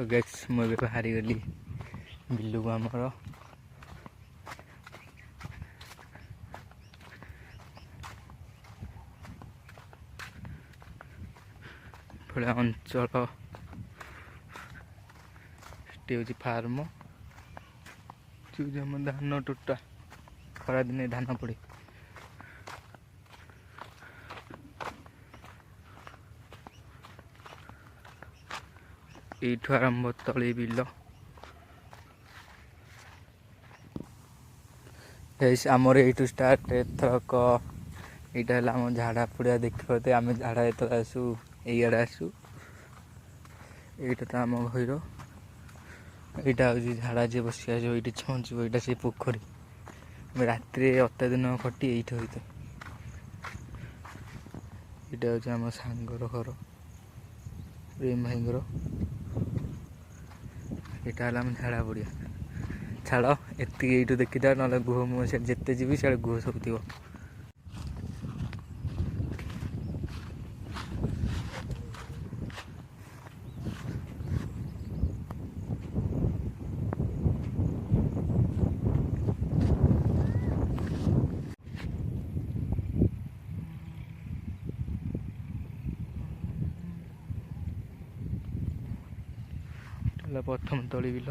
Gas मुझे बाहरी गली बिलू को आमर भलिया अंचल हूँ फार्म धान टोटा खरा दिन धान पड़े यू आरंभ तली बिल आमर यू स्टार्ट एथरक यहाँ आम झाड़ा पड़ा देखते आम झाड़ा ये आसू यड़े आसू यहाँ तो आम घर यहाँ हूँ झाड़ा जी बस ये छुँचु यहाँ से पोखरी रात अत दिन खटी ये होता यहाँ हूँ आम सांगर घर प्रेम भाई यहाँ आम झाड़ा पड़िया छाड़ एति यू देखी था ना गुह मुझे जिते जी से गुह सब थी प्रथम तली बिल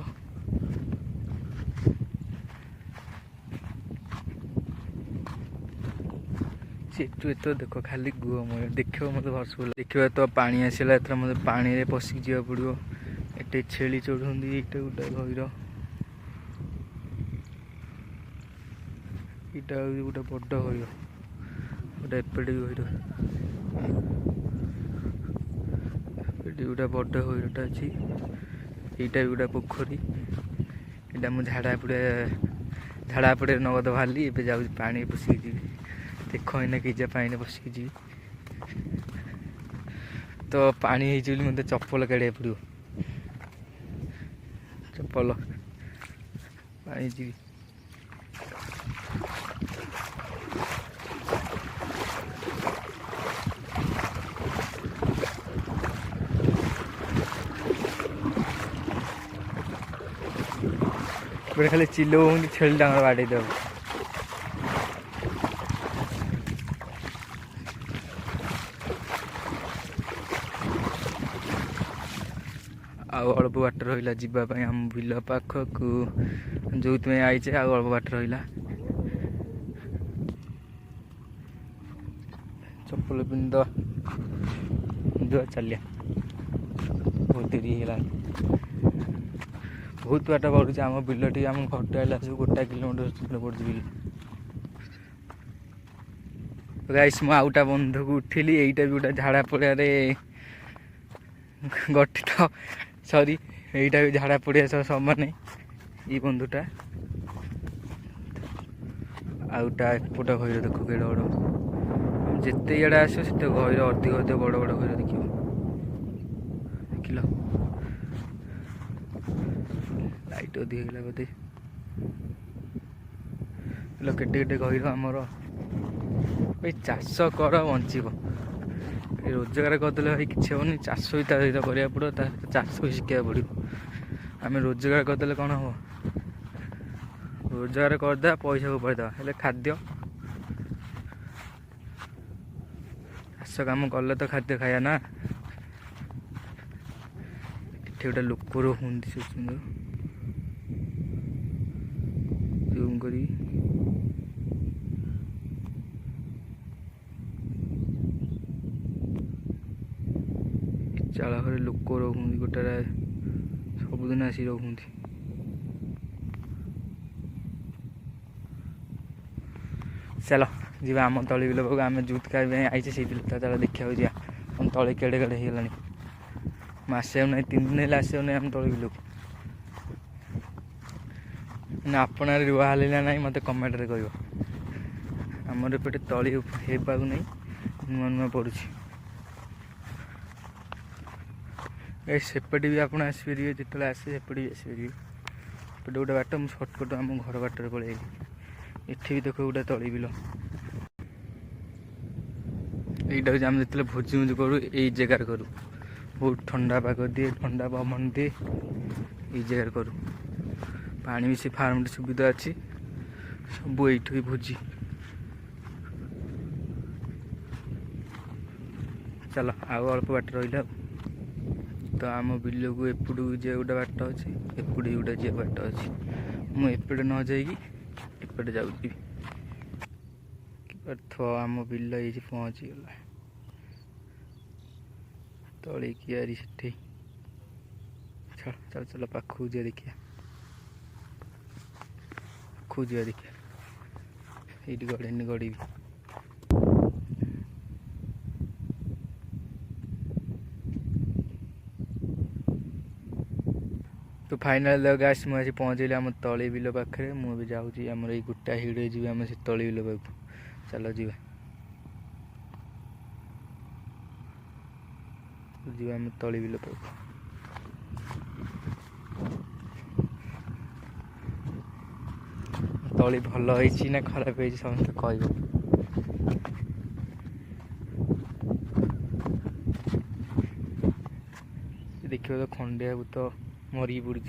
सीटू तो देख खाली गुह मैं देख मत भरस देखा तो पानी आसला एथर मतलब पानी रे पशिक जा पड़ो ये छेली चढ़ुंदी ये गोटे घर यहाँ गोटे बड़ घर गोटे एपटे घर गोटे बड़ घरटा अच्छी यहाँ भी गोटे पोखरी यहाँ मुझे झाड़ा पड़े नगद बाहरी ए जा पानी पशिक जी देख इना कि पानी पशिक जी तो पानी मत चप्पल काढ़ा पड़ो चप्पल पानी जी खाली चिलो छेली डांगर बाड़े दे अल्प बाट रहा जावाई आम बिल पाखक जो तुम्हें आईचे अल्प बाट रहा चप्पल पिंध जो चलिया बहुत देरी है बहुत बाट पड़ुचे आम बिल टी आम घर आइला सब 1 किलोमीटर पड़ुचे बिल गाइस मु आउटा बंध को उठिली यहीटा भी गोटे झाड़ा पड़िया गठित सॉरी यहीटा भी झाड़ा पड़िया सब समान ये बंधुटा आउटा एपट घर देख केड़ बड़ जिते इे आस से घर अधिक अधिक बड़ बड़ घर देख देख लाइट अधिक है बोधे केटे केटे घर आमर भाई चाष कर बंचब रोजगार करदे भाई किसी हेनी चाष भी सहित कराया पड़ो चाष भी शिखा पड़ो आम रोजगार करदे कौन हम रोजगार करदे पैसा को पड़ेदा हेल्ले खाद्य चाष कम कले तो खाद्य खाया ना गोटे लोक रुहंती जूम करी चाल घर लोक रुहंती गोटे सबुदिन आसी रुहंती चल जी आम तली बिल आम जूत का आईचे से चल देखा जा तले केड़े केड़े होगा मसे ना 3 दिन है आस ना आम तली बिल ना आपण रुआ हल्ला ना मत कमेंट रे कह आमर एपटे तली होगा नहीं नुआ नुआ पड़ू सेपटे भी आपड़ आसपारे जिते आसे सेपटे भी आसपारे एपटे गोटे बाट मुझे सर्टकट आम घर बाटर पलि एठी भी देख गोटे तली बिल यहाँ आम जो भोजी मुझे करूँ यही जगार करूँ बहुत ठंडा पाग दिए, ठंडा पवन दिए ये जगह करूँ। पानी भी से फार्म सुविधा अच्छी, सब यू ही भोजी। चलो आउ अल्प बाट रहा तो आम बिल को एपट जे गोटे बाट अच्छे, एपटे गोटे जे बाट अच्छे। मुझे न जापटे जाऊँगी आम बिल ये पहुँची गला तले कियारी से। चल चल चल पाखु जा देखिए, पाखु जा देखिए ये गड़े गड़ी। तो फाइनल गाइस मुझे पहुँचली आम तली बिल पाखे। मुझे जाऊँगी आम ये गोटा हिड़े जी आम से तली बिल पाक। चलो जी आम तली बिल पाक। तली भल होती ना खराब होती समस्त कह। देखिए तो खंडिया भूत मरी पड़ी।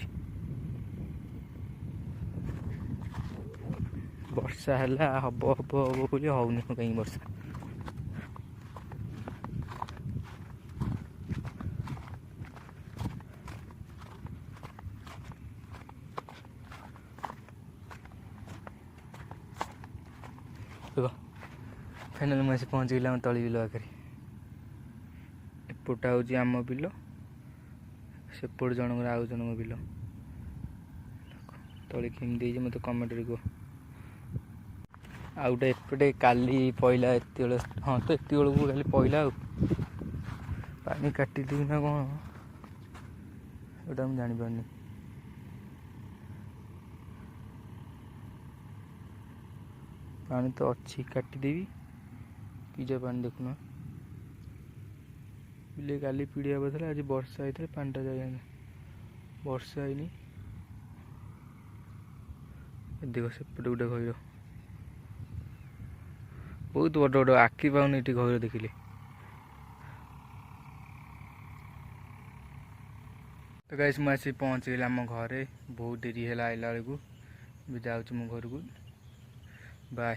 वर्षा है हम हम बोली होनी कहीं वर्षा। देखो फाइनल मुझे पहुँच गला तली बिल आखिर। एपटा हूँ आम बिल, सेपट जनक आउ जनक बिल। तली केमी मत कमेंट कह। आ गोटे एपटे काली पईला एत। हाँ तो एत बेलू खाली पईला पानी काटिदेवी ना कौन मुझे जापार। पानी तो अच्छी काटिदेवी पिजा पानी देखुना बिले काली पीड़िया बदला आज वर्षा होता है पानीटा जाए वर्षा है। देख सेपटे गोटे गहिर बहुत बड़ बड़ आखि पाऊनी ये गहिर देखिले। तो गाइस मुझे पहुँच गली आम घरे। बहुत डेरी है आइला बेलू जाऊँ मो घर को। बाय।